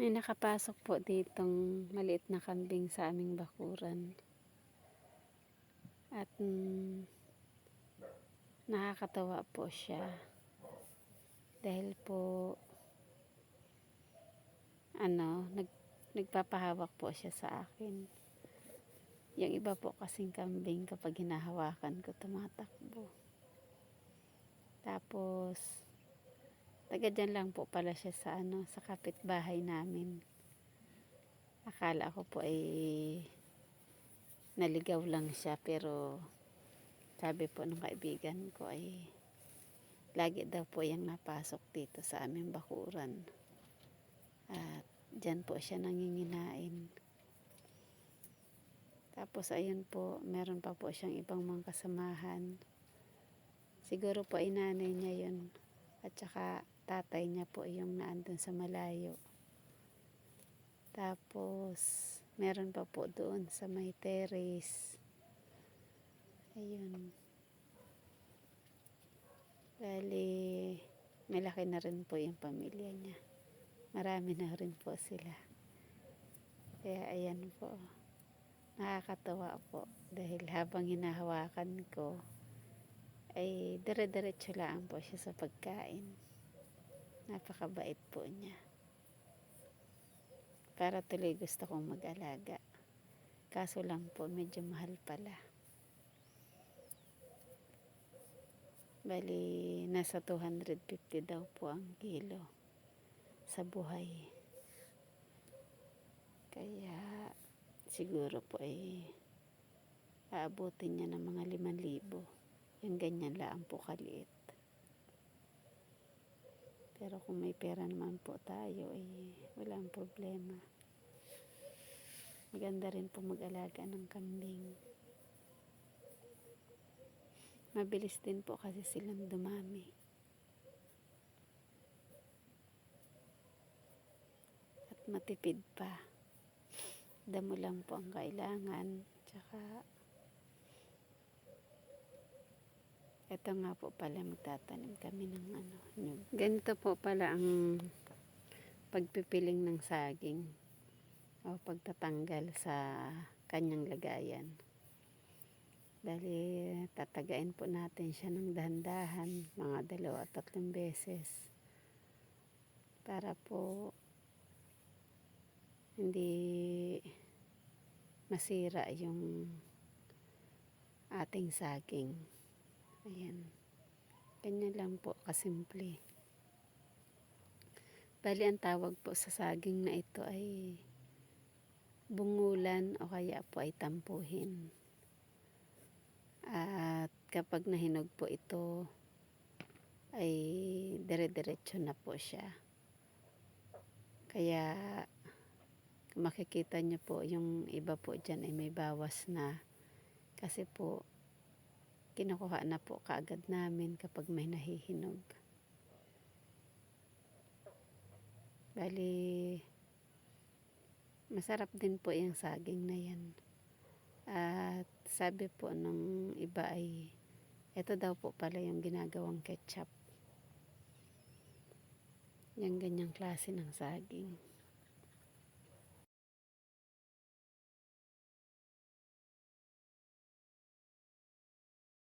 May nakapasok po ditong maliit na kambing sa aming bakuran. At nakakatawa po siya. Dahil po nagpapahawak po siya sa akin. Yung iba po kasing kambing kapag hinahawakan ko tumatakbo. Tapos taga dyan lang po pala siya sa kapitbahay namin. Akala ko po ay naligaw lang siya, pero sabi po ng kaibigan ko ay lagi daw po yung napasok dito sa aming bakuran. At dyan po siya nanginginain. Tapos ayun po, meron pa po siyang ibang mga kasamahan. Siguro po ay nanay niya yun. At saka tatay niya po yung naandun sa malayo. Tapos meron pa po doon sa may terrace. Ayun. Bali, malaki na rin po yung pamilya niya. Marami na rin po sila. Kaya ayan po. Nakakatawa po. Dahil habang hinahawakan ko, ay dire-diretso lang po siya sa pagkain. Napakabait po niya. Para tuloy gusto kong mag-alaga. Kaso lang po, medyo mahal pala. Bali, nasa 250 daw po ang kilo sa buhay. Kaya siguro po ay aabutin niya ng mga 5,000. Yung ganyan lang po kaliit. Pero kung may pera naman po tayo, ay walang problema. Maganda rin po mag-alaga ng kambing. Mabilis din po kasi silang dumami. At matipid pa. Damo lang po ang kailangan. Tsaka ito nga po pala, magtatanim kami ng nyug. Ganito po pala ang pagpipiling ng saging o pagtatanggal sa kanyang lagayan. Dahil tatagain po natin siya ng dahan-dahan, mga 2 at 3 beses. Para po hindi masira yung ating saging. Ayan. Ganyan lang po kasimple. Bali, ang tawag po sa saging na ito ay bungulan o kaya po ay tampuhin. At kapag nahinog po ito, ay dire-diretso na po siya. Kaya makikita nyo po yung iba po dyan ay may bawas na. Kasi po, kinukuha na po kaagad namin kapag may nahihinog. Bali, masarap din po yung saging na yan. At sabi po nung iba ay, ito daw po pala yung ginagawang ketchup. Yung ganyang klase ng saging.